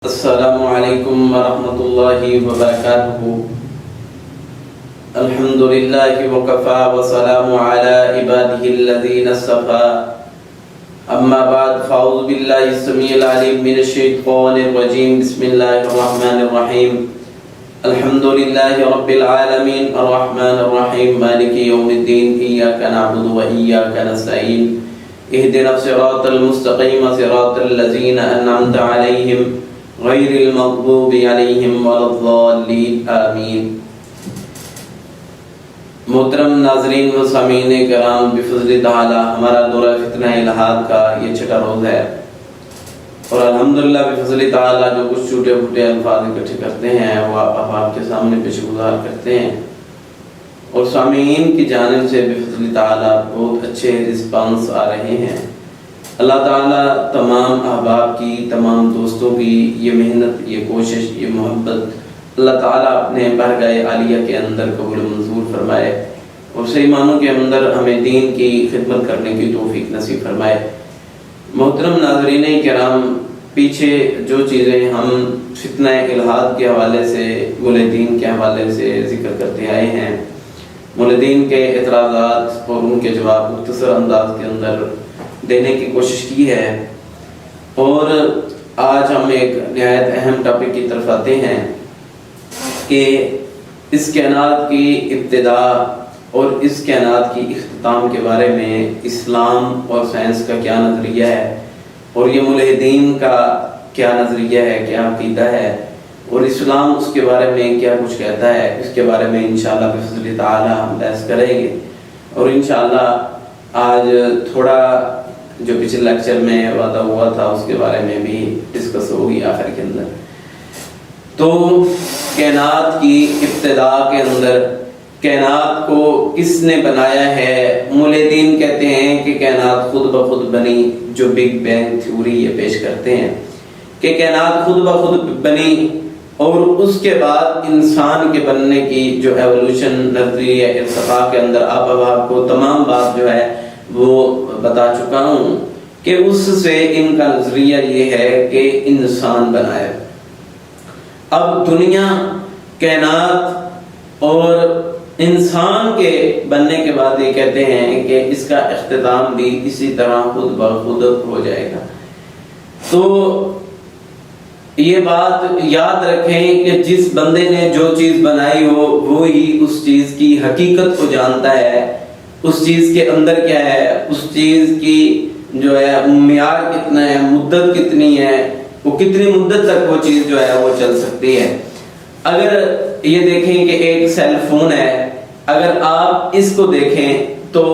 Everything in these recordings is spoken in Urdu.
السلام علیکم ورحمۃ اللہ وبرکاتہ۔ الحمد للہ وکفی وسلام علی عبادہ الذین اصطفی، اما بعد فاعوذ باللہ السمیع العلیم من الشیطان الرجیم، بسم اللہ الرحمن الرحیم۔ الحمد للہ رب العالمین الرحمن الرحیم مالک یوم الدین، ایاک نعبد و ایاک نستعین، اہدنا الصراط المستقیم صراط الذین انعمت علیہم غیر المغضوب علیہم ولا الضالین، آمین۔ محترم ناظرین و سامعین کرام، بفضل تعالی ہمارا دورہ فتنہ الہاد کا یہ چھٹا روز ہے، اور الحمدللہ بفضل تعالی جو کچھ چھوٹے پھوٹے الفاظ اکٹھے کرتے ہیں وہ آپ کے سامنے پیش گزار کرتے ہیں، اور سامعین کی جانب سے بفضل تعالی بہت اچھے رسپانس آ رہے ہیں۔ اللہ تعالیٰ تمام احباب کی، تمام دوستوں کی یہ محنت، یہ کوشش، یہ محبت اللہ تعالیٰ اپنے بارگاہ عالیہ کے اندر قبول منظور فرمائے، اور صحیح معنوں کے اندر ہمیں دین کی خدمت کرنے کی توفیق نصیب فرمائے۔ محترم ناظرین کرام، پیچھے جو چیزیں ہم فتنہ الہاد کے حوالے سے، مولدین کے حوالے سے ذکر کرتے آئے ہیں، مولدین کے اعتراضات اور ان کے جواب مختصر انداز کے اندر دینے کی کوشش کی ہے، اور آج ہم ایک نہایت اہم ٹاپک کی طرف آتے ہیں کہ اس کائنات کی ابتدا اور اس کائنات کی اختتام کے بارے میں اسلام اور سائنس کا کیا نظریہ ہے، اور یہ ملحدین کا کیا نظریہ ہے، کیا عقیدہ ہے، اور اسلام اس کے بارے میں کیا کچھ کہتا ہے۔ اس کے بارے میں انشاءاللہ بفضل تعالی ہم بحث کریں گے، اور انشاءاللہ آج تھوڑا جو پچھلے لیکچر میں وعدہ ہوا تھا اس کے بارے میں بھی ڈسکس ہوگی آخر کے اندر۔ تو کائنات کی ابتدا کے اندر کائنات کو کس نے بنایا ہے؟ مولدین کہتے ہیں کہ کائنات خود بخود بنی، جو بگ بینگ تھیوری یہ پیش کرتے ہیں کہ کائنات خود بخود بنی، اور اس کے بعد انسان کے بننے کی جو ایولیوشن نظریہ ارتقاء کے اندر آپ کو تمام بات جو ہے وہ بتا چکا ہوں کہ اس سے ان کا نظریہ یہ ہے کہ انسان بنائے۔ اب دنیا، کائنات اور انسان کے بننے کے بعد یہ کہتے ہیں کہ اس کا اختتام بھی اسی طرح خود بخود ہو جائے گا۔ تو یہ بات یاد رکھیں کہ جس بندے نے جو چیز بنائی ہو وہی اس چیز کی حقیقت کو جانتا ہے، اس چیز کے اندر کیا ہے، اس چیز کی جو ہے معیار کتنا ہے، مدت کتنی ہے، وہ کتنی مدت تک وہ چیز جو ہے وہ چل سکتی ہے۔ اگر یہ دیکھیں کہ ایک سیل فون ہے، اگر آپ اس کو دیکھیں تو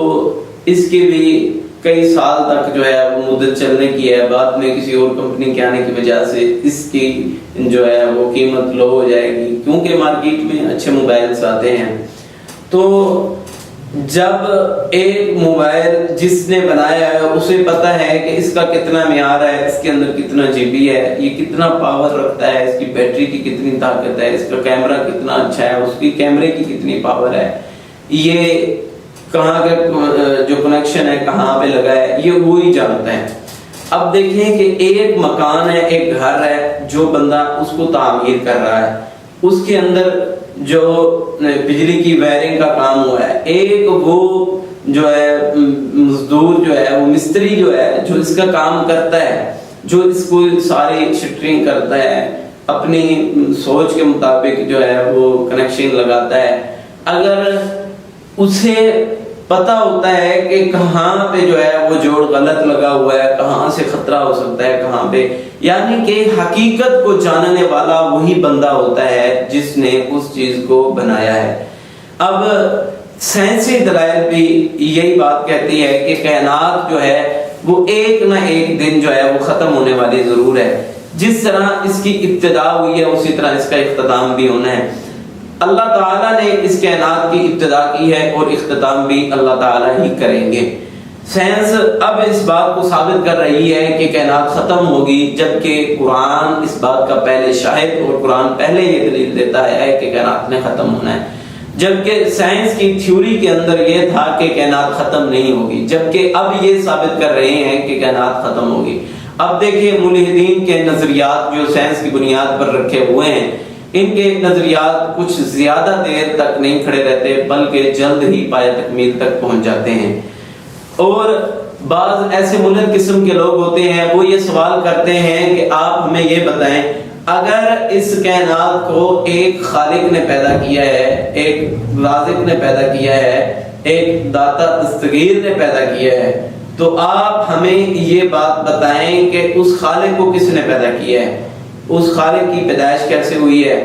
اس کی بھی کئی سال تک جو ہے وہ مدت چلنے کی ہے، بعد میں کسی اور کمپنی کے آنے کی وجہ سے اس کی جو ہے وہ قیمت لو ہو جائے گی، کیونکہ مارکیٹ میں اچھے موبائلز آتے ہیں۔ تو جب ایک موبائل جس نے بنایا ہے اسے پتا ہے کہ اس کا کتنا معیار ہے، اس کے اندر کتنا جی بی ہے، یہ کتنا پاور رکھتا ہے، اس کی بیٹری کی کتنی طاقت ہے، اس کا کیمرہ کتنا اچھا ہے، اس کی کیمرے کی کتنی پاور ہے، یہ کہاں کا جو کنیکشن ہے کہاں پہ لگا ہے، یہ وہی جانتا ہے۔ اب دیکھیں کہ ایک مکان ہے، ایک گھر ہے، جو بندہ اس کو تعمیر کر رہا ہے، اس کے اندر جو بجلی کی وائرنگ کا کام ہوا ہے، ایک وہ جو ہے مزدور جو ہے، وہ مستری جو ہے، جو اس کا کام کرتا ہے، جو اس کو ساری شٹرنگ کرتا ہے، اپنی سوچ کے مطابق جو ہے وہ کنیکشن لگاتا ہے۔ اگر اسے پتا ہوتا ہے کہ کہاں پہ جو ہے وہ جوڑ غلط لگا ہوا ہے، کہاں سے خطرہ ہو سکتا ہے، کہاں پہ، یعنی کہ حقیقت کو جاننے والا وہی بندہ ہوتا ہے جس نے اس چیز کو بنایا ہے۔ اب سائنسی دلائل بھی یہی بات کہتی ہے کہ کائنات جو ہے وہ ایک نہ ایک دن جو ہے وہ ختم ہونے والی ضرور ہے۔ جس طرح اس کی ابتدا ہوئی ہے اسی طرح اس کا اختتام بھی ہونا ہے۔ اللہ تعالیٰ نے اس کائنات کی ابتدا کی ہے اور اختتام بھی اللہ تعالیٰ ہی کریں گے۔ سائنس اب اس بات کو ثابت کر رہی ہے کہ کائنات ختم ہوگی، جبکہ قرآن اس بات کا پہلے شاہد، اور قرآن پہلے یہ دلیل دیتا ہے کہ کائنات نے ختم ہونا ہے، جبکہ سائنس کی تھیوری کے اندر یہ تھا کہ کائنات ختم نہیں ہوگی، جبکہ اب یہ ثابت کر رہے ہیں کہ کائنات ختم ہوگی۔ اب دیکھیں ملحدین کے نظریات جو سائنس کی بنیاد پر رکھے ہوئے ہیں، ان کے نظریات کچھ زیادہ دیر تک نہیں کھڑے رہتے بلکہ جلد ہی پایہ تکمیل تک پہنچ جاتے ہیں۔ اور بعض ایسے ملحد قسم کے لوگ ہوتے ہیں، وہ یہ سوال کرتے ہیں کہ آپ ہمیں یہ بتائیں، اگر اس کائنات کو ایک خالق نے پیدا کیا ہے، ایک رازق نے پیدا کیا ہے، ایک داتا دستگیر نے پیدا کیا ہے، تو آپ ہمیں یہ بات بتائیں کہ اس خالق کو کس نے پیدا کیا ہے، اس خالق کی پیدائش کیسے ہوئی ہے،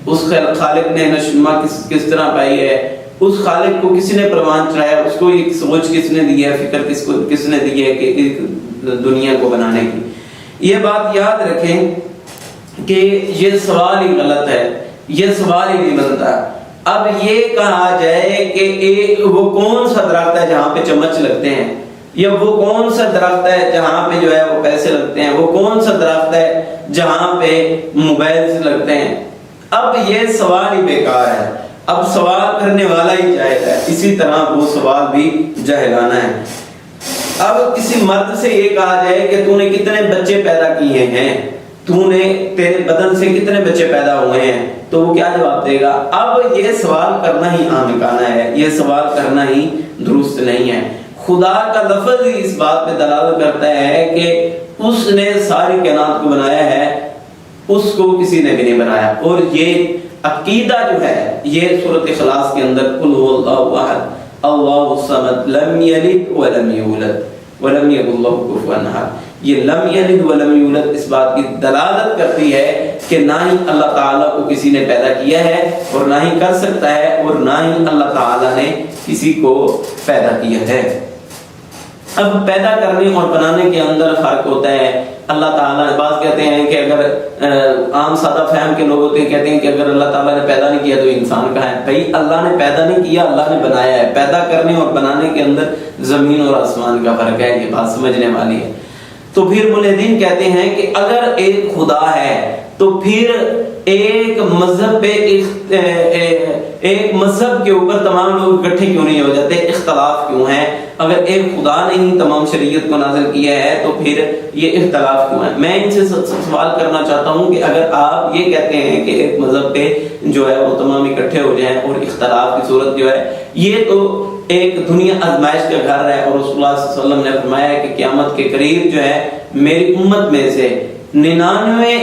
اس خالق نے نشوما کس طرح پائی ہے، اس خالق کو کس نے پروان چڑھایا، اس کو ایک سوچ کس نے دی ہے، فکر کس نے دی ہے کہ دنیا کو بنانے کی۔ یہ بات یاد رکھیں کہ یہ سوال ہی غلط ہے، یہ سوال ہی نہیں بنتا۔ اب یہ کہا جائے کہ وہ کون سا درخت ہے جہاں پہ چمچ لگتے ہیں، یا وہ کون سا درخت ہے جہاں پہ جو ہے وہ پیسے لگتے ہیں، وہ کون سا درخت ہے جہاں پہ موبائل لگتے ہیں، اب یہ سوال ہی بیکار ہے، اب سوال کرنے والا ہی جاہل ہے، اسی طرح وہ سوال بھی جاہلانہ ہے۔ اب کسی مرد سے یہ کہا جائے کہ تو نے کتنے بچے پیدا کیے ہیں، تو نے تیرے بدن سے کتنے بچے پیدا ہوئے ہیں، تو وہ کیا جواب دے گا؟ اب یہ سوال کرنا ہی آمکانہ ہے، یہ سوال کرنا ہی درست نہیں ہے۔ خدا کا لفظ ہی اس بات پہ دلالت کرتا ہے کہ اس نے ساری کائنات کو بنایا ہے، اس کو کسی نے بھی نہیں بنایا۔ اور یہ عقیدہ جو ہے یہ سورۃ اخلاص کے اندر قل هو اللہ احد اللہ الصمد لم یلد ولم یولد ولم یکن لہ کفوا احد، یہ لم یلد ولم یولد اس بات کی دلالت کرتی ہے کہ نہ ہی اللہ تعالیٰ کو کسی نے پیدا کیا ہے اور نہ ہی کر سکتا ہے، اور نہ ہی اللہ تعالیٰ نے کسی کو پیدا کیا ہے۔ اب پیدا کرنے اور بنانے کے اندر فرق ہوتا ہے۔ اللہ تعالیٰ نے بعض کہتے ہیں کہ اگر عام سادہ فہم کے لوگ ہوتے ہیں کہتے ہیں کہ اگر اللہ تعالیٰ نے پیدا نہیں کیا تو انسان کہاں ہے؟ بھائی اللہ نے پیدا نہیں کیا، اللہ نے بنایا ہے۔ پیدا کرنے اور بنانے کے اندر زمین اور آسمان کا فرق ہے، یہ بات سمجھنے والی ہے۔ تو پھر ملحدین کہتے ہیں کہ اگر ایک خدا ہے تو پھر ایک مذہب پہ ایک مذہب کے اوپر تمام لوگ اکٹھے کیوں نہیں ہو جاتے، اختلاف کیوں ہے؟ اگر ایک خدا نے ہی تمام شریعت کو نازل کیا ہے تو پھر یہ اختلاف کیوں ہے؟ میں ان سے سوال کرنا چاہتا ہوں کہ اگر آپ یہ کہتے ہیں کہ ایک مذہب پہ جو ہے وہ تمام اکٹھے ہو جائیں اور اختلاف کی صورت جو ہے، یہ تو ایک دنیا آزمائش کا گھر ہے، اور رسول اللہ صلی اللہ علیہ وسلم نے فرمایا ہے کہ قیامت کے قریب جو ہے میری امت میں سے 99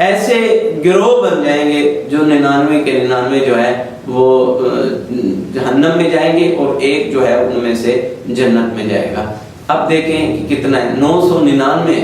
ایسے گروہ بن جائیں گے جو 99 کے 99 جو ہے وہ جہنم میں جائیں گے، اور ایک جو ہے ان میں سے جنت میں جائے گا۔ اب دیکھیں کہ کتنا ہے، 999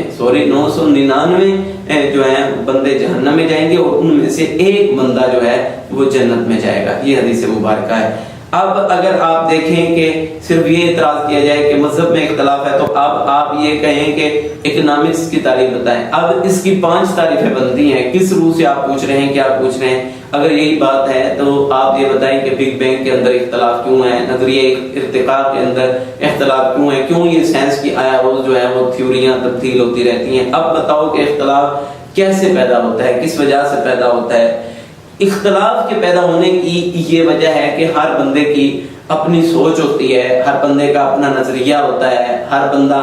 جو ہے بندے جہنم میں جائیں گے، اور ان میں سے ایک بندہ جو ہے وہ جنت میں جائے گا۔ یہ حدیث مبارکہ ہے۔ اب اگر آپ دیکھیں کہ صرف یہ اعتراض کیا جائے کہ مذہب میں اختلاف ہے، تو اب آپ یہ کہیں کہ اکنامکس کی تعریف بتائیں۔ اب اس کی 5 تعریفیں بنتی ہیں، کس روح سے آپ پوچھ رہے ہیں، کیا پوچھ رہے ہیں؟ اگر یہی بات ہے تو آپ یہ بتائیں کہ بگ بینگ کے اندر اختلاف کیوں ہے، نظریہ ارتقاء کے اندر اختلاف کیوں ہے، کیوں یہ سائنس کی آیا وہ جو ہے وہ تھیوریاں تبدیل ہوتی رہتی ہیں۔ اب بتاؤ کہ اختلاف کیسے پیدا ہوتا ہے، کس وجہ سے پیدا ہوتا ہے؟ اختلاف کے پیدا ہونے کی یہ وجہ ہے کہ ہر بندے کی اپنی سوچ ہوتی ہے، ہر بندے کا اپنا نظریہ ہوتا ہے، ہر بندہ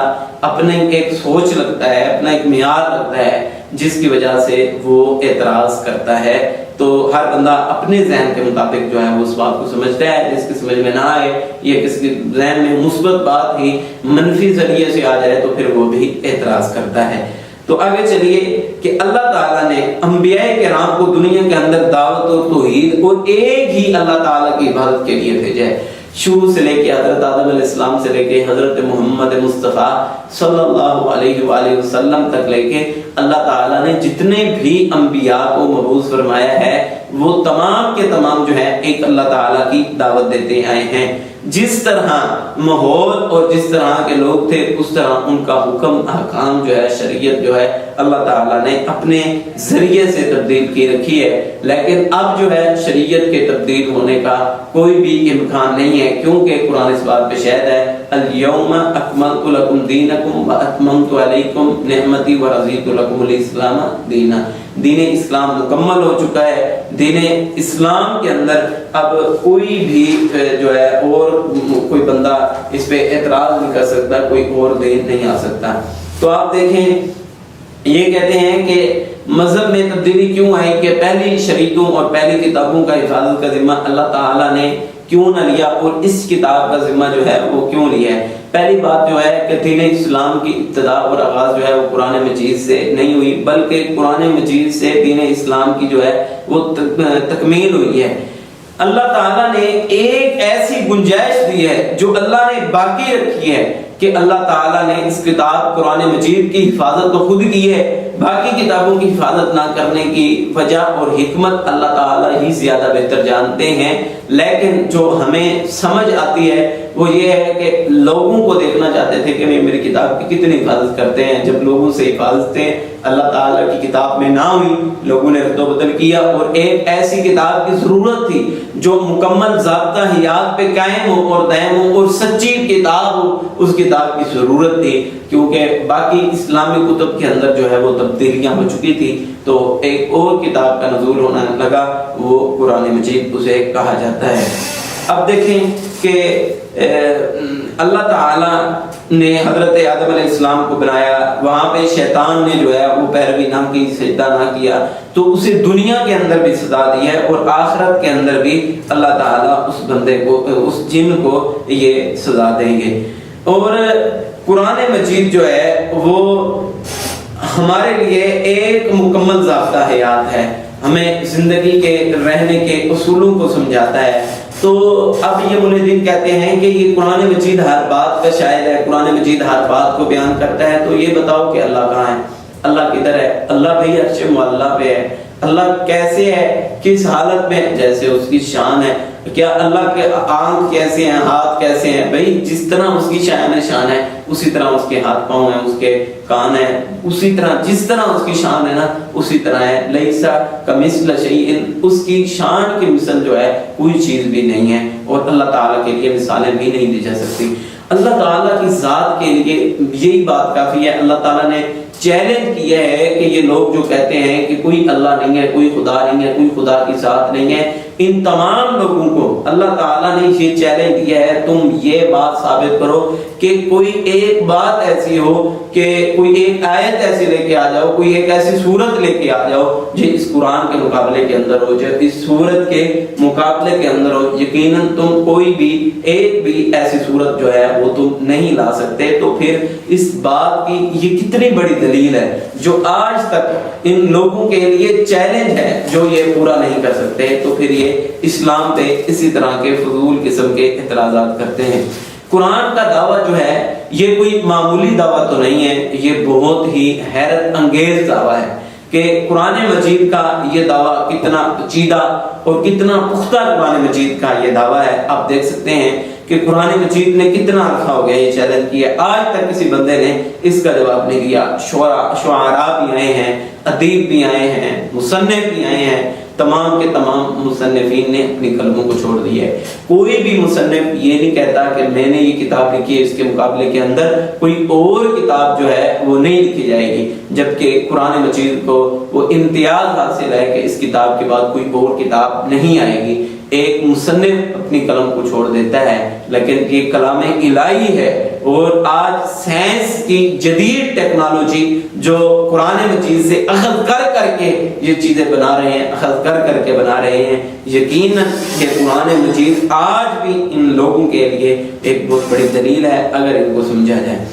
اپنے ایک سوچ رکھتا ہے، اپنا ایک معیار رکھتا ہے جس کی وجہ سے وہ اعتراض کرتا ہے۔ تو ہر بندہ اپنے ذہن کے مطابق جو ہے وہ اس بات کو سمجھتا ہے، جس کی سمجھ میں نہ آئے یا کسی کے ذہن میں مثبت بات ہی منفی ذریعے سے آ جائے تو پھر وہ بھی اعتراض کرتا ہے۔ تو آگے چلیے کہ اللہ تعالیٰ نے انبیاء کرام کو دنیا کے اندر دعوت اور توحید اور ایک ہی اللہ تعالیٰ کی عبادت کے لیے بھیجا ہے۔ شروع سے لے کے حضرت آدم علیہ السلام سے لے کے حضرت محمد مصطفیٰ صلی اللہ علیہ وآلہ وسلم تک لے کے اللہ تعالیٰ نے جتنے بھی انبیاء کو مبعوث فرمایا ہے وہ تمام کے تمام جو ہے ایک اللہ تعالیٰ کی دعوت دیتے آئے ہیں۔ جس طرح ماحول اور جس طرح کے لوگ تھے اس طرح ان کا حکم احکام جو ہے شریعت جو ہے اللہ تعالیٰ نے اپنے ذریعے سے تبدیل کی رکھی ہے، لیکن اب جو ہے شریعت کے تبدیل ہونے کا کوئی بھی امکان نہیں ہے، کیونکہ قرآن اس بات پہ شاہد ہے اليوم اکملت لکم دینکم واتممت علیکم نعمتی ورضیت لکم الاسلام دینا۔ دین اسلام مکمل ہو چکا ہے، دین اسلام کے اندر اب کوئی بھی جو ہے اور کوئی بندہ اس پہ اعتراض نہیں کر سکتا، کوئی اور دین نہیں آ سکتا۔ تو آپ دیکھیں یہ کہتے ہیں کہ مذہب میں تبدیلی کیوں آئی کہ پہلی شریعتوں اور پہلی کتابوں کا حفاظت کا ذمہ اللہ تعالیٰ نے کیوں نہ لیا اور اس کتاب کا ذمہ جو ہے وہ کیوں لیا ہے؟ پہلی بات جو ہے کہ دین اسلام کی ابتدا اور آغاز جو ہے وہ قرآن مجید سے نہیں ہوئی، بلکہ قرآن مجید سے دین اسلام کی جو ہے وہ تکمیل ہوئی ہے۔ اللہ تعالیٰ نے ایک ایسی گنجائش دی ہے جو اللہ نے باقی رکھی ہے کہ اللہ تعالیٰ نے اس کتاب قرآن مجید کی حفاظت تو خود کی ہے، باقی کتابوں کی حفاظت نہ کرنے کی وجہ اور حکمت اللہ تعالیٰ ہی زیادہ بہتر جانتے ہیں۔ لیکن جو ہمیں سمجھ آتی ہے وہ یہ ہے کہ لوگوں کو دیکھنا چاہتے تھے کہ میری کتاب کی کتنی حفاظت کرتے ہیں۔ جب لوگوں سے حفاظتیں اللہ تعالیٰ کی کتاب میں نہ ہوئی، لوگوں نے رد و بدل کیا، اور ایک ایسی کتاب کی ضرورت تھی جو مکمل ضابطہ حیات پہ قائم ہو اور دائم ہو اور سچی کتاب ہو، اس کتاب کی ضرورت تھی، کیونکہ باقی اسلامی کتب کے اندر جو ہے وہ تبدیلیاں ہو چکی تھی۔ تو ایک اور کتاب کا نزول ہونا لگا، وہ قرآن مجید اسے کہا جاتا ہے۔ اب دیکھیں کہ اللہ تعالیٰ نے حضرت آدم علیہ السلام کو بنایا، وہاں پہ شیطان نے جو ہے وہ پیروی نہ کی، سجدہ نہ کیا، تو اسے دنیا کے اندر بھی سزا دی ہے اور آخرت کے اندر بھی اللہ تعالیٰ اس بندے کو، اس جن کو یہ سزا دیں گے۔ اور قرآن مجید جو ہے وہ ہمارے لیے ایک مکمل ضابطہ حیات ہے، ہمیں زندگی کے رہنے کے اصولوں کو سمجھاتا ہے۔ تو اب یہ ملحدین کہتے ہیں کہ یہ قرآن مجید ہر بات کا شاہد ہے، قرآن مجید ہر بات کو بیان کرتا ہے، تو یہ بتاؤ کہ اللہ کہاں ہے، اللہ کدھر ہے؟ اللہ بھائی عرش معلیٰ پہ ہے۔ اللہ کیسے ہے، کس حالت میں؟ جیسے اس کی شان ہے۔ کیا اللہ کے آنکھ کیسے ہیں، ہاتھ کیسے ہیں؟ بھائی جس طرح اس کی شان ہے اسی طرح اس کے ہاتھ پاؤں ہیں، اس کے کان ہیں، اسی طرح جس طرح اس کی شان ہے نا اسی طرح ہے۔ لیسا کمثل شیء، اس کی شان کی مثل جو ہے کوئی چیز بھی نہیں ہے، اور اللہ تعالیٰ کے لیے مثالیں بھی نہیں دی جا سکتی۔ اللہ تعالیٰ کی ذات کے لیے یہی بات کافی ہے۔ اللہ تعالیٰ نے چیلنج کیا ہے کہ یہ لوگ جو کہتے ہیں کہ کوئی اللہ نہیں ہے، کوئی خدا نہیں ہے، کوئی خدا کی ذات نہیں ہے، ان تمام لوگوں کو اللہ تعالیٰ نے یہ چیلنج دیا ہے، تم یہ بات ثابت کرو کہ کوئی ایک بات ایسی ہو، کہ کوئی ایک آیت ایسی لے کے آ جاؤ، کوئی ایک ایسی صورت لے کے آ جاؤ جو اس قرآن کے مقابلے کے اندر ہو، جو اس صورت کے مقابلے کے اندر ہو۔ یقیناً تم کوئی بھی ایک بھی ایسی صورت جو ہے وہ تم نہیں لا سکتے۔ تو پھر اس بات کی یہ کتنی بڑی دلیل ہے جو آج تک ان لوگوں کے لیے چیلنج ہے جو یہ پورا نہیں کر سکتے، تو پھر یہ اسلام پہ اسی طرح کے فضول قسم کے اعتراضات کرتے ہیں۔ قرآن کا دعویٰ جو ہے یہ کوئی معمولی دعویٰ تو نہیں ہے، یہ بہت ہی حیرت انگیز دعویٰ ہے کہ قرآن مجید کا یہ دعویٰ کتنا پیچیدہ اور کتنا پختہ قرآن مجید کا یہ دعویٰ ہے۔ آپ دیکھ سکتے ہیں کہ قرآن مجید نے کتنا عرصہ ہو گیا یہ چیلنج کیا، آج تک کسی بندے نے اس کا جواب نہیں دیا۔ شعراء بھی آئے ہیں، ادیب بھی آئے ہیں، مصنف بھی آئے ہیں، تمام کے تمام مصنفین نے اپنی قلموں کو چھوڑ دی ہے۔ کوئی بھی مصنف یہ نہیں کہتا کہ میں نے یہ کتاب لکھی ہے، اس کے مقابلے کے اندر کوئی اور کتاب جو ہے وہ نہیں لکھی جائے گی، جبکہ قرآن مجید کو وہ امتیاز حاصل ہے کہ اس کتاب کے بعد کوئی اور کتاب نہیں آئے گی۔ ایک مصنف اپنی قلم کو چھوڑ دیتا ہے، لیکن یہ کلام الہی ہے، اور آج سائنس کی جدید ٹیکنالوجی جو قرآن مجید سے اخذ کر کے یہ چیزیں بنا رہے ہیں، اخذ کر کے بنا رہے ہیں، یقیناً کہ قرآن مجید آج بھی ان لوگوں کے لیے ایک بہت بڑی دلیل ہے اگر ان کو سمجھا جائے۔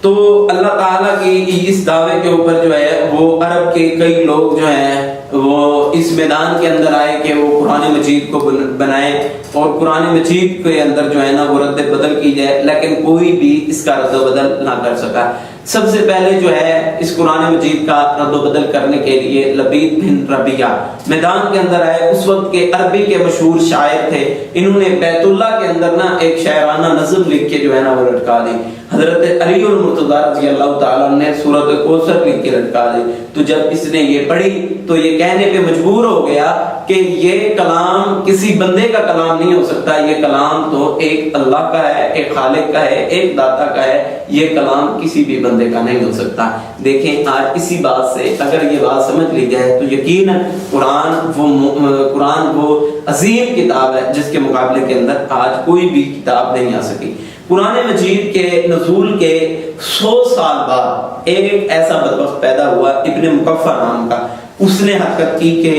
تو اللہ تعالیٰ کی اس دعوے کے اوپر جو ہے وہ عرب کے کئی لوگ جو ہیں وہ اس میدان کے اندر آئے کہ وہ قرآن مجید کو بنائیں اور قرآن مجید کے اندر جو ہے نا وہ رد بدل کی جائے، لیکن کوئی بھی اس کا رد و بدل نہ کر سکا۔ سب سے پہلے جو ہے اس قرآن مجید کا رد و بدل کرنے کے لیے لبید بن ربیعہ میدان کے اندر آئے۔ اس وقت کے عربی کے مشہور شاعر تھے، انہوں نے بیت اللہ کے اندر نا ایک شاعرانہ نظم لکھ کے جو ہے نا وہ لٹکا دی۔ حضرت علی المرتضیٰ رضی اللہ تعالیٰ نے سورۃ کوثر لکھ کے لٹکا دی۔ تو جب اس نے یہ پڑھی تو یہ کہنے پہ مجبور ہو گیا کہ یہ کلام کسی بندے کا کلام نہیں ہو سکتا، یہ کلام تو ایک اللہ کا ہے، ایک خالق کا ہے، ایک داتا کا ہے، یہ کلام کسی بھی بندے کا نہیں ہو سکتا۔ دیکھیں آج اسی بات سے اگر یہ بات سمجھ لی جائے تو یقیناً قرآن وہ عظیم کتاب ہے جس کے مقابلے کے اندر آج کوئی بھی کتاب نہیں آ سکی۔ قرآن مجید کے نزول کے 100 سال بعد ایک ایسا بدبخت پیدا ہوا ابن مکفہ نام کا، اس نے حرکت کی کہ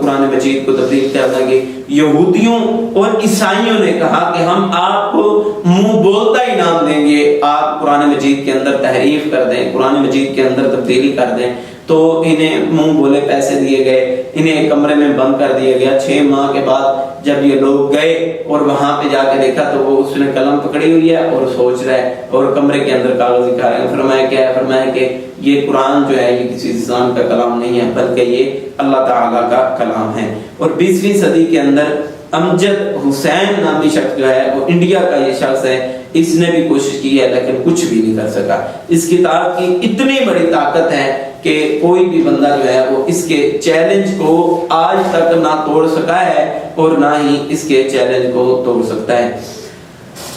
قرآن مجید کو تبدیل کر دیں گے۔ یہودیوں اور عیسائیوں نے کہا کہ ہم آپ کو منہ بولتا انعام دیں گے، آپ قرآن مجید کے اندر تحریف کر دیں، قرآن مجید کے اندر تبدیلی کر دیں۔ تو انہیں منہ بولے پیسے دیے گئے، انہیں کمرے میں بند کر دیا گیا۔ 6 ماہ کے بعد جب یہ لوگ گئے اور وہاں پہ جا کے دیکھا تو وہ اس نے قلم پکڑی ہوئی ہے اور سوچ رہا ہے، اور کمرے کے اندر کاغذ دکھا رہے ہیں۔ فرمایا کیا ہے؟ فرمایا کہ یہ قرآن جو ہے یہ کسی انسان کا کلام نہیں ہے بلکہ یہ اللہ تعالیٰ کا کلام ہے۔ اور 20ویں صدی کے اندر امجد حسین نامی شخص جو ہے وہ انڈیا کا یہ شخص ہے، اس نے بھی کوشش کی ہے لیکن کچھ بھی نہیں کر سکا۔ اس کتاب کی اتنی بڑی طاقت ہے کہ کوئی بھی بندہ جو ہے وہ اس کے چیلنج کو آج تک نہ توڑ سکا ہے اور نہ ہی اس کے چیلنج کو توڑ سکتا ہے۔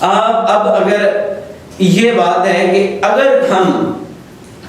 اب اگر یہ بات ہے کہ اگر ہم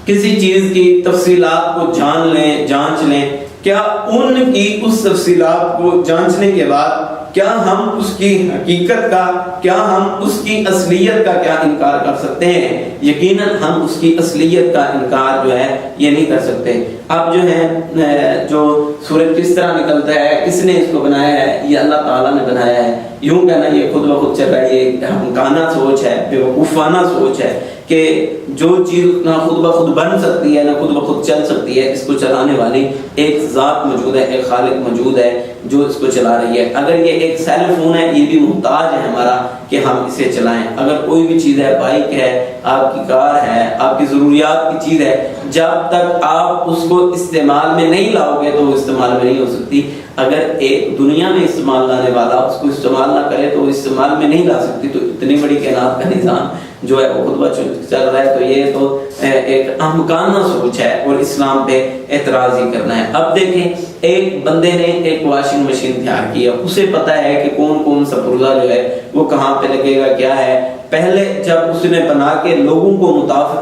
کسی چیز کی تفصیلات کو جان لیں، جانچ لیں، کیا ان کی اس تفصیلات کو جانچنے کے بعد کیا ہم اس کی حقیقت کا، کیا ہم اس کی اصلیت کا کیا انکار کر سکتے ہیں؟ یقیناً ہم اس کی اصلیت کا انکار جو ہے یہ نہیں کر سکتے۔ اب جو ہے جو سورج کس طرح نکلتا ہے، کس نے اس کو بنایا ہے؟ یہ اللہ تعالیٰ نے بنایا ہے۔ یوں کہنا یہ خود بخود چل رہا ہے، یہ ہمکانہ سوچ ہے، بیوقوفانہ سوچ ہے کہ جو چیز نہ خود بخود بن سکتی ہے نہ خود بخود چل سکتی ہے، اس کو چلانے والی ایک ذات موجود ہے، ایک خالق موجود ہے جو اس کو چلا رہی ہے۔ اگر یہ ایک سیل فون ہے، یہ بھی محتاج ہے ہمارا کہ ہم اسے چلائیں۔ اگر کوئی بھی چیز ہے، بائک ہے، آپ کی کار ہے، آپ کی ضروریات کی چیز ہے، جب تک آپ اس کو استعمال میں نہیں لاؤ گے تو وہ استعمال میں نہیں ہو سکتی۔ اگر ایک دنیا میں استعمال لانے والا اس کو استعمال نہ کرے تو وہ استعمال میں نہیں لا سکتی۔ تو اتنی بڑی کائنات کا نظام جو ہے وہ خود چل رہا ہے، تو یہ تو ایک احمقانہ سوچ ہے اور اسلام پہ اعتراض ہی کرنا ہے۔ اب دیکھیں، ایک بندے نے ایک واشنگ مشین تیار کیا، اسے پتا ہے کہ کون کون سا پرزہ جو ہے وہ کہاں پہ لگے گا، کیا ہے۔ پہلے جب اس نے بنا کے لوگوں کو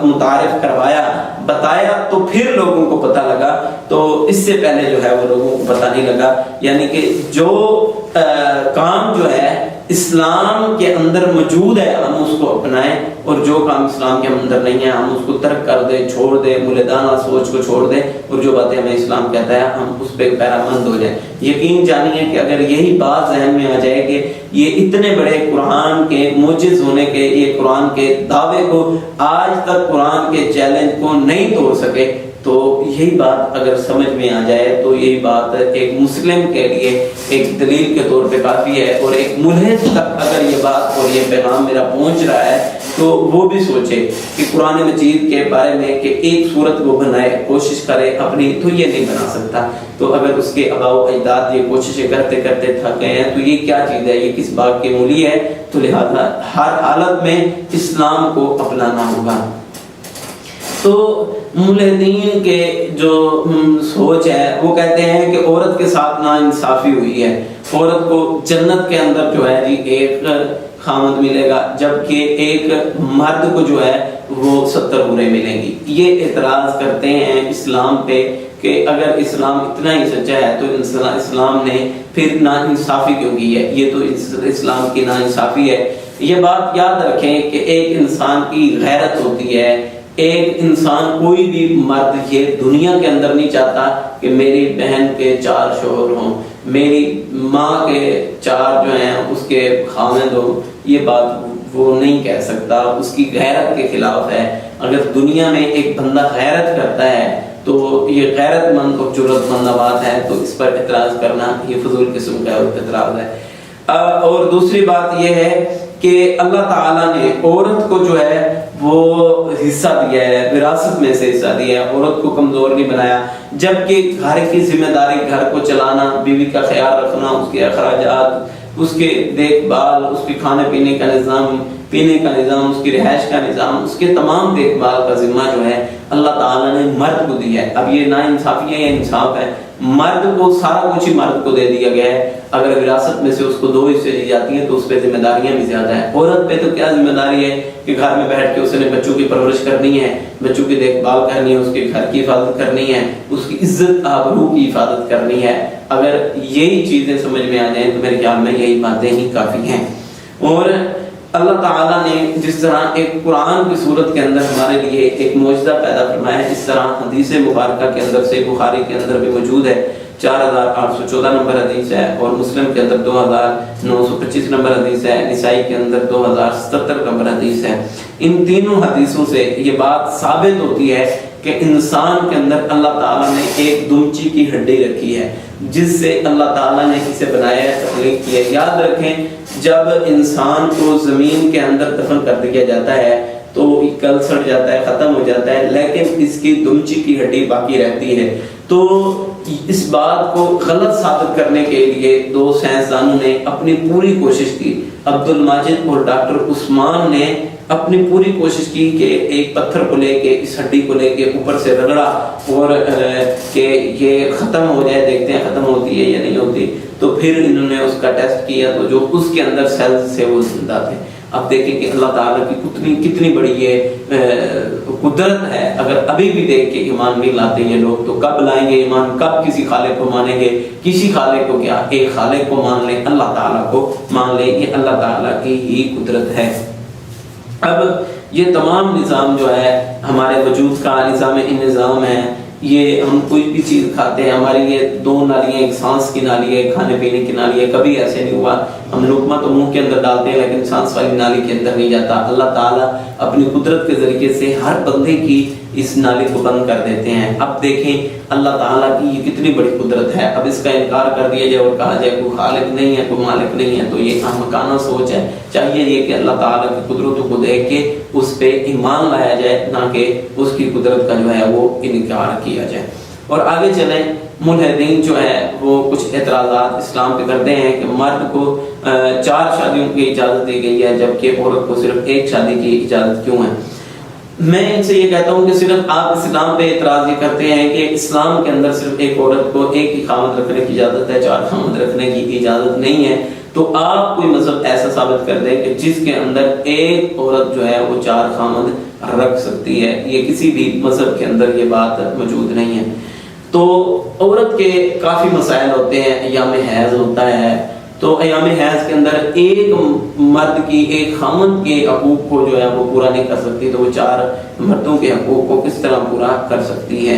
متعارف کروایا، بتایا، تو پھر لوگوں کو پتہ لگا، تو اس سے پہلے جو ہے وہ لوگوں کو پتہ نہیں لگا۔ یعنی کہ جو کام جو ہے اسلام کے اندر موجود ہے ہم اس کو اپنائیں، اور جو کام اسلام کے اندر نہیں ہے ہم اس کو ترک کر دیں، چھوڑ دیں، مولدانہ سوچ کو چھوڑ دیں، اور جو باتیں ہمیں اسلام کہتا ہے ہم اس پہ پیرامند ہو جائیں۔ یقین جانیے کہ اگر یہی بات ذہن میں آ جائے کہ یہ اتنے بڑے قرآن کے معجز ہونے کے، یہ قرآن کے دعوے کو آج تک قرآن کے چیلنج کو نہیں توڑ سکے، تو یہی بات اگر سمجھ میں آ جائے تو یہی بات ایک مسلم کے لیے ایک دلیل کے طور پہ کافی ہے۔ اور ایک ملحد تک اگر یہ بات اور یہ پیغام میرا پہنچ رہا ہے تو وہ بھی سوچے کہ قرآن مجید کے بارے میں کہ ایک صورت کو بنائے، کوشش کرے اپنی، تو یہ نہیں بنا سکتا۔ تو اگر اس کے آباء و اجداد یہ کوششیں کرتے کرتے تھک گئے ہیں تو یہ کیا چیز ہے، یہ کس باغ کی مولی ہے؟ تو لہذا ہر حالت میں اسلام کو اپنانا ہوگا۔ تو ملحدین کے جو سوچ ہے وہ کہتے ہیں کہ عورت کے ساتھ ناانصافی ہوئی ہے، عورت کو جنت کے اندر جو ہے جی ایک خامد ملے گا، جبکہ ایک مرد کو جو ہے وہ 70 حوریں ملیں گی۔ یہ اعتراض کرتے ہیں اسلام پہ کہ اگر اسلام اتنا ہی سچا ہے تو اسلام نے پھر ناانصافی کیوں کی ہے؟ یہ تو اسلام کی ناانصافی ہے۔ یہ بات یاد رکھیں کہ ایک انسان کی غیرت ہوتی ہے، ایک انسان کوئی بھی مرد یہ دنیا کے اندر نہیں چاہتا کہ میری بہن کے 4 شوہر ہوں، میری ماں کے 4 جو ہیں اس کے خاوند ہوں۔ یہ بات وہ نہیں کہہ سکتا، اس کی غیرت کے خلاف ہے۔ اگر دنیا میں ایک بندہ غیرت کرتا ہے تو یہ غیرت مند اور جرأت مند بات ہے، تو اس پر اعتراض کرنا یہ فضول قسم کا اعتراض ہے۔ اور دوسری بات یہ ہے کہ اللہ تعالیٰ نے عورت کو جو ہے وہ حصہ دیا ہے، وراثت میں سے حصہ دیا ہے، عورت کو کمزور نہیں بنایا، جبکہ گھر کی ذمہ داری، گھر کو چلانا، بیوی کا خیال رکھنا، اس کے اخراجات، اس کے دیکھ بھال، اس کے کھانے پینے کا نظام، اس کی رہائش کا نظام، اس کے تمام دیکھ بھال کا ذمہ جو ہے اللہ تعالیٰ نے مرد کو دیا ہے۔ اب یہ ناانصافی ہے یا انصاف ہے؟ مرد کو سارا کچھ ہی مرد کو دے دیا گیا ہے۔ اگر وراثت میں سے اس کو 2 حصے دی جاتی ہیں تو اس پہ ذمہ داریاں بھی زیادہ ہیں۔ عورت پہ تو کیا ذمہ داری ہے کہ گھر میں بیٹھ کے اس نے بچوں کی پرورش کرنی ہے، بچوں کی دیکھ بھال کرنی ہے، اس کے گھر کی حفاظت کرنی ہے، اس کی عزت آبرو کی حفاظت کرنی ہے۔ اگر یہی چیزیں سمجھ میں آ جائیں تو میرے خیال میں یہی باتیں ہی کافی ہیں۔ اور اللہ تعالیٰ نے جس طرح ایک قرآن کی صورت کے اندر ہمارے لیے ایک معجزہ پیدا فرمایا ہے، اس طرح حدیث مبارکہ کے اندر صحیح بخاری کے اندر بھی موجود ہے، 4814 نمبر حدیث ہے، اور مسلم کے اندر 2925 نمبر حدیث ہے، نسائی کے اندر 2077 نمبر حدیث ہے۔ ان تینوں حدیثوں سے یہ بات ثابت ہوتی ہے کہ انسان کے اندر اللہ تعالیٰ نے ایک دمچی کی ہڈی رکھی ہے جس سے اللہ تعالیٰ نے اسے بنایا ہے، تخلیق کی ہے۔ یاد رکھیں جب انسان کو زمین کے اندر دفن کر دیا جاتا ہے تو کل سڑ جاتا ہے، ختم ہو جاتا ہے، لیکن اس کی دمچی کی ہڈی باقی رہتی ہے۔ تو اس بات کو غلط ثابت کرنے کے لیے دو سائنسدانوں نے اپنی پوری کوشش کی، عبد الماجد اور ڈاکٹر عثمان نے اپنی پوری کوشش کی کہ ایک پتھر کو لے کے اس ہڈی کو لے کے اوپر سے رگڑا اور کہ یہ ختم ہو جائے، دیکھتے ہیں ختم ہوتی ہے یا نہیں ہوتی۔ تو پھر انہوں نے اس کا ٹیسٹ کیا تو جو اس کے اندر سیلز سے وہ زندہ تھے۔ اب دیکھیں کہ اللہ تعالیٰ کی کتنی بڑی یہ قدرت ہے۔ اگر ابھی بھی دیکھ کے ایمان نہیں لاتے ہیں لوگ تو کب لائیں گے ایمان؟ کب کسی خالق کو مانیں گے؟ کسی خالق کو کیا، ایک خالق کو مان لیں، اللہ تعالیٰ کو مان لیں، یہ اللہ تعالیٰ کی ہی قدرت ہے۔ اب یہ تمام نظام جو ہے ہمارے وجود کا نظام ہے، یہ ہم کوئی بھی چیز کھاتے ہیں، ہماری یہ دو نالیاں، ایک سانس کی نالی ہے، کھانے پینے کی نالی ہے، کبھی ایسے نہیں ہوا ہم لقمہ تو منہ کے اندر ڈالتے ہیں لیکن سانس والی نالی کے اندر نہیں جاتا۔ اللہ تعالیٰ اپنی قدرت کے ذریعے سے ہر بندے کی اس نالی کو بند کر دیتے ہیں۔ اب دیکھیں اللہ تعالیٰ کی یہ کتنی بڑی قدرت ہے، اب اس کا انکار کر دیا جائے اور کہا جائے کوئی خالق نہیں ہے، کوئی مالک نہیں ہے، تو یہ احمقانہ سوچ ہے۔ چاہیے یہ کہ اللہ تعالیٰ کی قدرتوں کو دیکھ کے اس پہ ایمان لایا جائے، نہ کہ اس کی قدرت کا جو ہے وہ انکار کیا جائے۔ اور آگے چلیں، ملحدین جو ہے وہ کچھ اعتراضات اسلام پہ کرتے ہیں کہ مرد کو 4 شادیوں کی اجازت دی گئی ہے جبکہ عورت کو صرف 1 شادی کی اجازت کیوں ہے؟ میں ان سے یہ کہتا ہوں کہ صرف آپ اسلام پہ اعتراض یہ کرتے ہیں کہ اسلام کے اندر صرف ایک عورت کو ایک ہی خامد رکھنے کی اجازت ہے، 4 خامد رکھنے کی اجازت نہیں ہے۔ تو آپ کوئی مذہب ایسا ثابت کر دیں کہ جس کے اندر ایک عورت جو ہے وہ 4 خامد رکھ سکتی ہے، یہ کسی بھی مذہب کے اندر یہ بات موجود نہیں ہے۔ تو عورت کے کافی مسائل ہوتے ہیں، ایام حیض ہوتا ہے، تو ایام حیض کے اندر ایک مرد کی ایک خامد کے حقوق کو جو ہے وہ پورا نہیں کر سکتی، تو وہ 4 مردوں کے حقوق کو کس طرح پورا کر سکتی ہے؟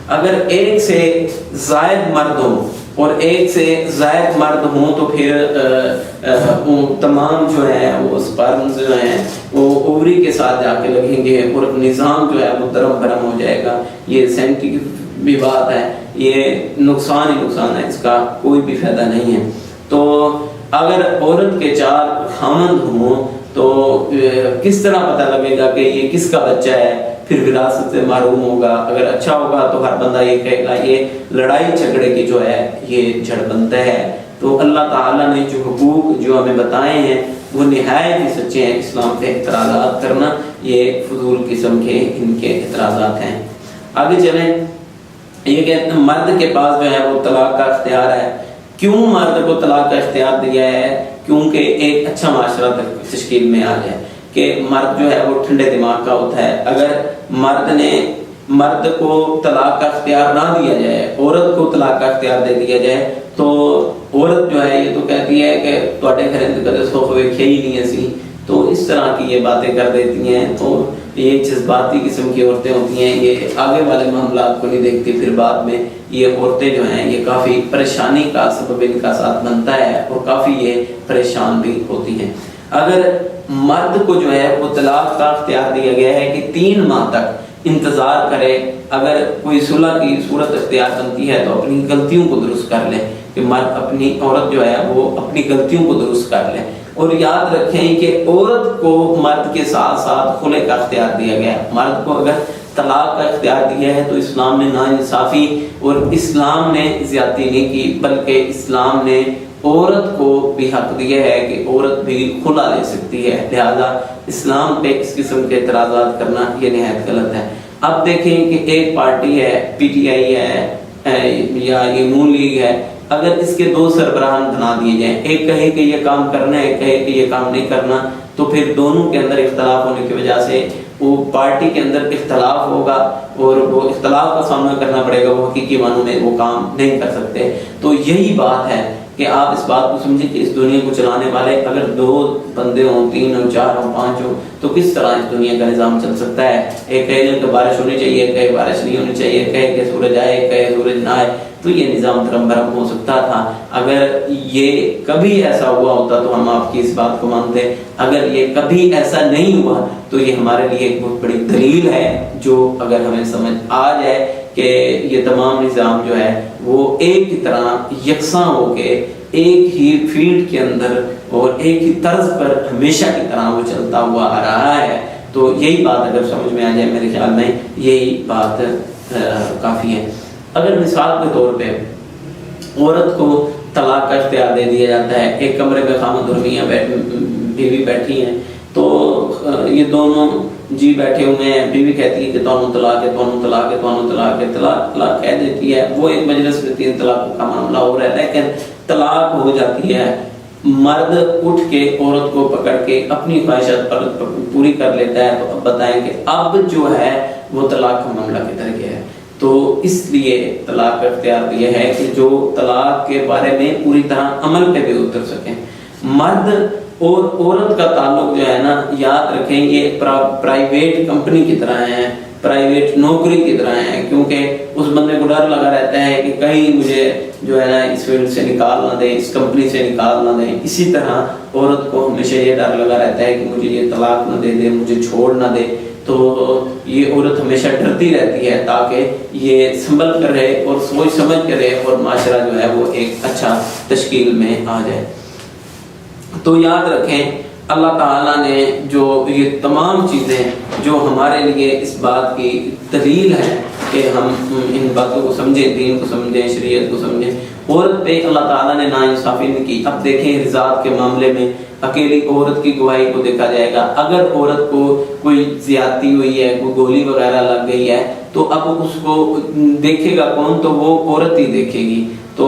اگر ایک سے زائد مرد ہوں اور ایک سے زائد مرد ہوں تو پھر تمام جو ہے وہ سپرمز جو ہیں وہ اووری کے ساتھ جا کے لگیں گے اور نظام جو ہے وہ درم برم ہو جائے گا۔ یہ سائنٹیفک بھی بات ہے، یہ نقصان ہی نقصان ہے، اس کا کوئی بھی فائدہ نہیں ہے۔ تو اگر عورت کے 4 خامند ہوں تو کس طرح پتہ لگے گا کہ یہ کس کا بچہ ہے؟ پھر وراثت سے محروم ہوگا۔ اگر اچھا ہوگا تو ہر بندہ یہ کہے گا یہ لڑائی جھگڑے کی جو ہے یہ جڑ بنتا ہے۔ تو اللہ تعالیٰ نے جو حقوق جو ہمیں بتائے ہیں وہ نہایت ہی سچے ہیں۔ اسلام پہ اعتراضات کرنا یہ فضول قسم کے ان کے اعتراضات ہیں۔ آگے چلیں، یہ کہتے ہیں مرد کے پاس جو ہے وہ طلاق کا اختیار ہے۔ کیوں مرد کو طلاق کا اختیار دیا ہے؟ کیونکہ ایک اچھا معاشرہ تشکیل میں آ جائے کہ مرد جو ہے وہ ٹھنڈے دماغ کا ہوتا ہے۔ اگر مرد کو طلاق کا اختیار نہ دیا جائے، عورت کو طلاق کا اختیار دے دیا جائے تو عورت جو ہے یہ تو کہتی ہے کہ تواڈے گھر کدے سکھ ویکھیا ہی نہیں اسی، تو اس طرح کی یہ باتیں کر دیتی ہیں۔ تو یہ جذباتی قسم کی عورتیں ہوتی ہیں، یہ آگے والے معاملات کو نہیں دیکھتی، پھر بعد میں یہ عورتیں جو ہیں یہ کافی پریشانی کا سبب ان کا ساتھ بنتا ہے اور کافی یہ پریشان بھی ہوتی ہیں۔ اگر مرد کو جو ہے وہ طلاق کا اختیار دیا گیا ہے کہ 3 ماہ تک انتظار کرے، اگر کوئی صلح کی صورت اختیار بنتی ہے تو اپنی غلطیوں کو درست کر لے، کہ مرد اپنی عورت جو ہے وہ اپنی غلطیوں کو درست کر لے۔ اور یاد رکھیں کہ عورت کو مرد کے ساتھ ساتھ خلع کا اختیار دیا گیا ہے۔ مرد کو اگر طلاق کا اختیار دیا ہے تو اسلام نے ناانصافی اور اسلام نے زیادتی نہیں کی، بلکہ اسلام نے عورت کو بھی حق دیا ہے کہ عورت بھی خلع لے سکتی ہے۔ لہذا اسلام پہ اس قسم کے اعتراضات کرنا یہ نہایت غلط ہے۔ اب دیکھیں کہ ایک پارٹی ہے، پی ٹی آئی ہے یا یہ نون لیگ ہے، اگر اس کے 2 سربراہان بنا دیے جائیں، ایک کہے کہ یہ کام کرنا ہے، ایک کہے کہ یہ کام نہیں کرنا، تو پھر دونوں کے اندر اختلاف ہونے کی وجہ سے وہ پارٹی کے اندر اختلاف ہوگا اور وہ اختلاف کا سامنا کرنا پڑے گا، وہ حقیقی معنوں میں وہ کام نہیں کر سکتے۔ تو یہی بات ہے کہ آپ اس بات کو سمجھیں کہ اس دنیا کو چلانے والے اگر 2 بندے ہوں، 3 ہوں، 4 ہوں، 5 ہوں، تو کس طرح اس دنیا کا نظام چل سکتا ہے؟ ایک کہے کہ بارش ہونی چاہیے، ایک کہے بارش نہیں ہونی چاہیے، ایک کہے کہ سورج آئے، ایک کہے سورج نہ آئے، تو یہ نظام دھرم بھرم ہو سکتا تھا۔ اگر یہ کبھی ایسا ہوا ہوتا تو ہم آپ کی اس بات کو مانتے، اگر یہ کبھی ایسا نہیں ہوا تو یہ ہمارے لیے ایک بہت بڑی دلیل ہے، جو اگر ہمیں سمجھ آ جائے کہ یہ تمام نظام جو ہے وہ ایک ہی طرح یکساں ہو کے ایک ہی فیلڈ کے اندر اور ایک ہی طرز پر ہمیشہ کی طرح وہ چلتا ہوا آ رہا ہے، تو یہی بات اگر سمجھ میں آ جائے میرے خیال میں یہی بات کافی ہے۔ اگر مثال کے طور پہ عورت کو طلاق کا اختیار دے دیا جاتا ہے، ایک کمرے میں خامد اور میاں بیوی بیٹھی ہیں، تو یہ دونوں جی بیٹھے ہوئے ہیں، بیوی کہتی ہے کہ تونوں طلاق ہے، تونوں طلاق ہے، تونوں طلاق ہے، طلاق کہہ دیتی ہے، وہ ایک مجلس میں 3 طلاق کا معاملہ ہو رہا ہے، لیکن طلاق ہو جاتی ہے، مرد اٹھ کے عورت کو پکڑ کے اپنی خواہشات پر پوری کر لیتا ہے، تو اب بتائیں کہ اب جو ہے وہ طلاق کا معاملہ کدھر گیا ہے؟ تو اس لیے طلاق کا اختیار دیا ہے کہ جو طلاق کے بارے میں پوری طرح عمل پہ بھی اتر سکیں۔ مرد اور عورت کا تعلق جو ہے نا، یاد رکھیں یہ پرائیویٹ کمپنی کی طرح ہے، پرائیویٹ نوکری کی طرح ہے، کیونکہ اس بندے کو ڈر لگا رہتا ہے کہ کہیں مجھے جو ہے نا اس فیلڈ سے نکال نہ دیں، اس کمپنی سے نکال نہ دیں۔ اسی طرح عورت کو ہمیشہ یہ ڈر لگا رہتا ہے کہ مجھے یہ طلاق نہ دے دے، مجھے چھوڑ نہ دے، تو یہ عورت ہمیشہ ڈرتی رہتی ہے تاکہ یہ سنبھل کر رہے اور سوچ سمجھ کر رہے اور معاشرہ جو ہے وہ ایک اچھا تشکیل میں آ جائے۔ تو یاد رکھیں اللہ تعالیٰ نے جو یہ تمام چیزیں جو ہمارے لیے اس بات کی دلیل ہے کہ ہم ان باتوں کو سمجھیں، دین کو سمجھیں، شریعت کو سمجھیں، عورت پہ اللہ تعالیٰ نے ناانصافی نہیں کی۔ اب دیکھیں رضاعت کے معاملے میں اکیلی عورت کی گواہی کو دیکھا جائے گا، اگر عورت کو کوئی زیادتی ہوئی ہے، کوئی گولی وغیرہ لگ گئی ہے، تو اب اس کو دیکھے گا کون؟ تو وہ عورت ہی دیکھے گی۔ تو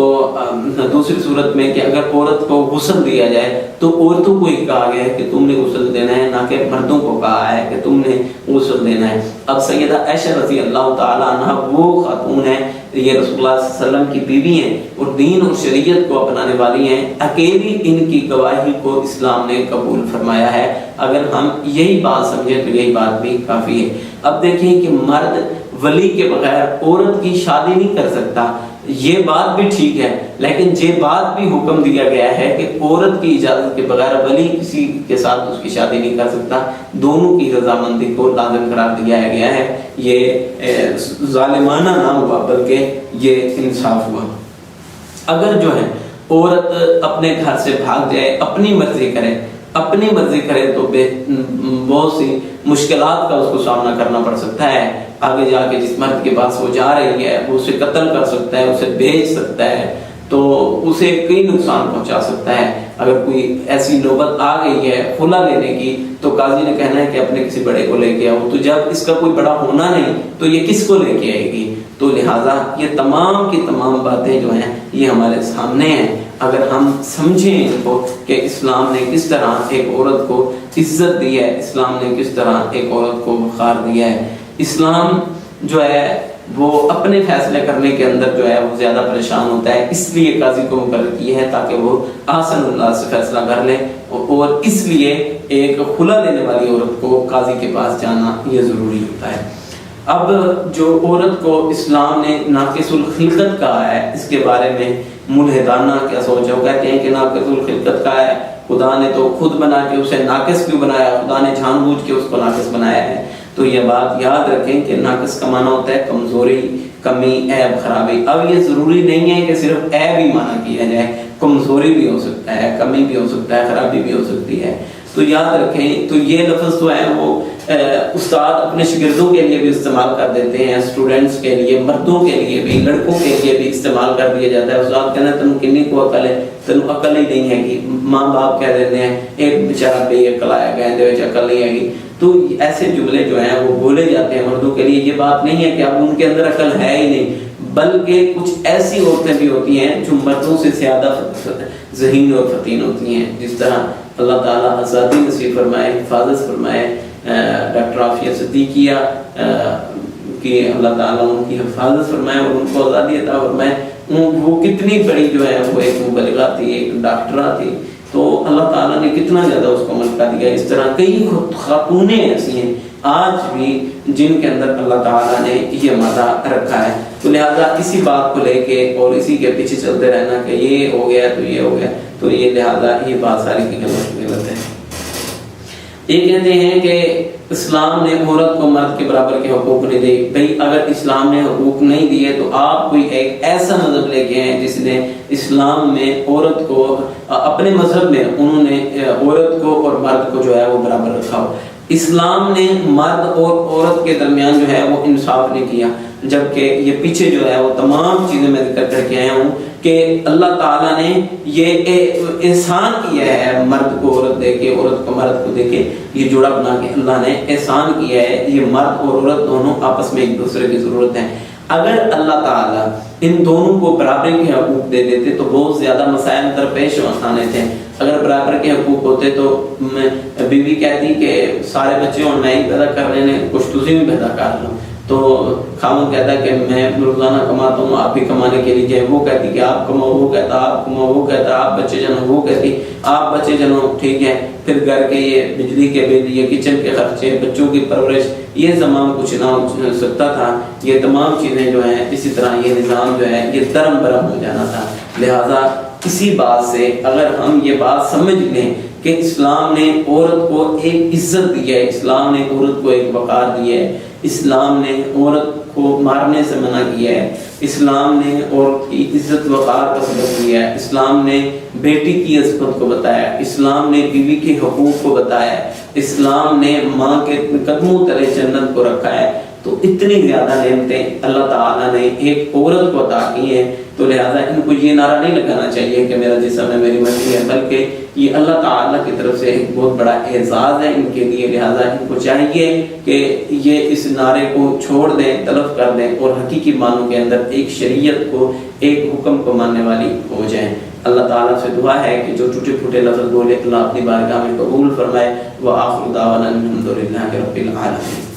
دوسری صورت میں کہ اگر عورت کو غسل دیا جائے تو عورتوں کو ہی کہا گیا ہے کہ تم نے غسل دینا ہے، نہ کہ مردوں کو کہا ہے کہ تم نے غسل دینا ہے۔ اب سیدہ عائشہ رضی اللہ تعالیٰ عنہ وہ خاتون ہے، یہ رسول اللہ صلی اللہ علیہ وسلم کی بیوی ہیں اور دین اور شریعت کو اپنانے والی ہیں، اکیلی ان کی گواہی کو اسلام نے قبول فرمایا ہے۔ اگر ہم یہی بات سمجھیں تو یہی بات بھی کافی ہے۔ اب دیکھیں کہ مرد ولی کے بغیر عورت کی شادی نہیں کر سکتا، یہ بات بھی ٹھیک ہے، لیکن یہ بات بھی حکم دیا گیا ہے کہ عورت کی اجازت کے بغیر ولی کسی کے ساتھ اس کی شادی نہیں کر سکتا، دونوں کی رضامندی کو لازم قرار دیا گیا ہے۔ یہ ظالمانہ نہ ہوا بلکہ یہ انصاف ہوا۔ اگر جو ہے عورت اپنے گھر سے بھاگ جائے، اپنی مرضی کرے تو بہت سی مشکلات کا اس کو سامنا کرنا پڑ سکتا ہے۔ آگے جا کے جس مرد کے پاس وہ جا رہی ہے وہ اسے قتل کر سکتا ہے، اسے بیچ سکتا ہے، تو اسے کئی نقصان پہنچا سکتا ہے۔ اگر کوئی ایسی نوبت آ گئی ہے خلا لینے کی تو قاضی نے کہنا ہے کہ اپنے کسی بڑے کو لے کے آؤ، تو جب اس کا کوئی بڑا ہونا نہیں تو یہ کس کو لے کے آئے گی؟ تو لہٰذا یہ تمام کی تمام باتیں جو ہیں یہ ہمارے سامنے ہیں۔ اگر ہم سمجھیں ان کو کہ اسلام نے کس طرح ایک عورت کو عزت دی ہے، اسلام نے کس طرح ایک عورت کو وقار دیا ہے، اسلام جو ہے وہ اپنے فیصلے کرنے کے اندر جو ہے وہ زیادہ پریشان ہوتا ہے، اس لیے قاضی کو مقرر کی ہے تاکہ وہ آسن اللہ سے فیصلہ کر لے، اور اس لیے ایک خلا لینے والی عورت کو قاضی کے پاس جانا یہ ضروری ہوتا ہے۔ اب جو عورت کو اسلام نے ناقص الخلقت کہا ہے، اس کے بارے میں ملحدانہ کیا سوچ ہے؟ وہ کہتے ہیں کہ ناقص الخلقت کہا ہے، خدا نے تو خود بنا کے اسے ناقص کیوں بنایا؟ خدا نے جان بوجھ کے اس کو ناقص بنایا ہے۔ تو یہ بات یاد رکھیں کہ ناقص کا معنی ہوتا ہے کمزوری، کمی، عیب، خرابی۔ اب یہ ضروری نہیں ہے کہ صرف عیب ہی معنی کیا جائے، کمزوری بھی ہو سکتا ہے، کمی بھی ہو سکتا ہے، خرابی بھی ہو سکتی ہے۔ تو یاد رکھیں، تو یہ لفظ تو ہے وہ استاد اپنے شاگردوں کے لیے بھی استعمال کر دیتے ہیں، اسٹوڈنٹس کے لیے، مردوں کے لیے بھی، لڑکوں کے لیے بھی استعمال کر دیا جاتا ہے۔ استاد کہنا تم کنی کو عقل ہے، تم عقل ہی نہیں ہے گی، ماں باپ کہہ دیتے ہیں ایک بیچارہ بے عقل آیا گیا عقل نہیں ہے گی، تو ایسے جملے جو ہیں وہ بولے جاتے ہیں مردوں کے لیے۔ یہ بات نہیں ہے کہ اب ان کے اندر عقل ہے ہی نہیں، بلکہ کچھ ایسی عورتیں بھی ہوتی ہیں جو مردوں سے زیادہ ذہین اور فطین ہوتی ہیں، جس طرح اللہ تعالیٰ آزادی نصیب فرمائے، حفاظت فرمائے ڈاکٹر عافیہ صدیقیہ کہ اللہ تعالیٰ ان کی حفاظت فرمائے اور ان کو آزادی عطا فرمائے۔ وہ کتنی بڑی جو ہے وہ ایک مبلغہ تھی، ایک ڈاکٹرہ تھی، تو اللہ تعالیٰ نے کتنا زیادہ اس کو ملکہ دیا۔ اس طرح کئی خاتونیں ایسی ہیں آج بھی جن کے اندر اللہ تعالیٰ نے یہ مدہ رکھا ہے۔ تو لہٰذا اسی بات کو لے کے اور اسی کے پیچھے چلتے رہنا کہ یہ ہو گیا تو یہ ہو گیا، تو یہ لہٰذا یہ بات ساری کی غلط ہے۔ یہ کہتے ہیں کہ اسلام نے عورت کو مرد کے برابر کے حقوق نہیں دیے۔ بھئی اگر اسلام نے حقوق نہیں دیے تو آپ کوئی ایک ایسا مذہب لے کے ہیں جس نے اسلام میں عورت کو، اپنے مذہب میں انہوں نے عورت کو اور مرد کو جو ہے وہ برابر رکھا ہو۔ اسلام نے مرد اور عورت کے درمیان جو ہے وہ انصاف نہیں کیا، جبکہ یہ پیچھے جو ہے وہ تمام چیزیں میں ذکر کر کے آیا ہوں کہ اللہ تعالیٰ نے یہ احسان کیا ہے، مرد کو عورت دے کے، عورت کو مرد کو دے کے یہ جوڑا بنا کے اللہ نے احسان کیا ہے۔ یہ مرد اور عورت دونوں آپس میں ایک دوسرے کی ضرورت ہے۔ اگر اللہ تعالیٰ ان دونوں کو برابری کے حقوق دے دیتے تو بہت زیادہ مسائل درپیش آنے تھے۔ اگر برابر کے حقوق ہوتے تو بیوی کہتی کہ سارے بچے اور میں ہی پیدا کر لینے، کچھ تسی بھی پیدا کر لو، تو خاوند کہتا کہ میں روزانہ کماتا ہوں، آپ بھی کمانے کے لیے، وہ کہتی کہ آپ کماؤ، وہ کہتا آپ کماؤ، وہ کہتا آپ بچے جنو، وہ کہتی آپ بچے جنو، ٹھیک ہے۔ پھر گھر کے یہ بجلی کے بل، یہ کچن کے خرچے، بچوں کی پرورش، یہ تمام کچھ نہ ہو سکتا تھا۔ یہ تمام چیزیں جو ہیں اسی طرح یہ نظام جو ہے یہ درم برم ہو جانا تھا۔ لہٰذا اسی بات سے اگر ہم یہ بات سمجھ لیں کہ اسلام نے عورت کو ایک عزت دی ہے، اسلام نے عورت کو ایک وقار دی ہے، اسلام نے عورت کو مارنے سے منع کیا ہے، اسلام نے عورت کی عزت وقار کا سبق دیا ہے، اسلام نے بیٹی کی عظمت کو بتایا، اسلام نے بیوی کے حقوق کو بتایا، اسلام نے ماں کے قدموں تلے جنت کو رکھا ہے، تو اتنی زیادہ نعمتیں اللہ تعالیٰ نے ایک عورت کو عطا کی ہیں۔ تو لہٰذا ان کو یہ نعرہ نہیں لگانا چاہیے کہ میرا جسم ہے، میری مرضی ہے، بلکہ یہ اللہ تعالیٰ کی طرف سے ایک بہت بڑا اعزاز ہے ان کے لیے۔ لہٰذا ان کو چاہیے کہ یہ اس نعرے کو چھوڑ دیں، تلف کر دیں اور حقیقی معنوں کے اندر ایک شریعت کو، ایک حکم کو ماننے والی ہو جائیں۔ اللہ تعالیٰ سے دعا ہے کہ جو ٹوٹے پھوٹے لفظ بولے اللہ اپنی بارگاہ میں قبول فرمائے۔ وآخر دعوانا الحمد للہ رب العالمین۔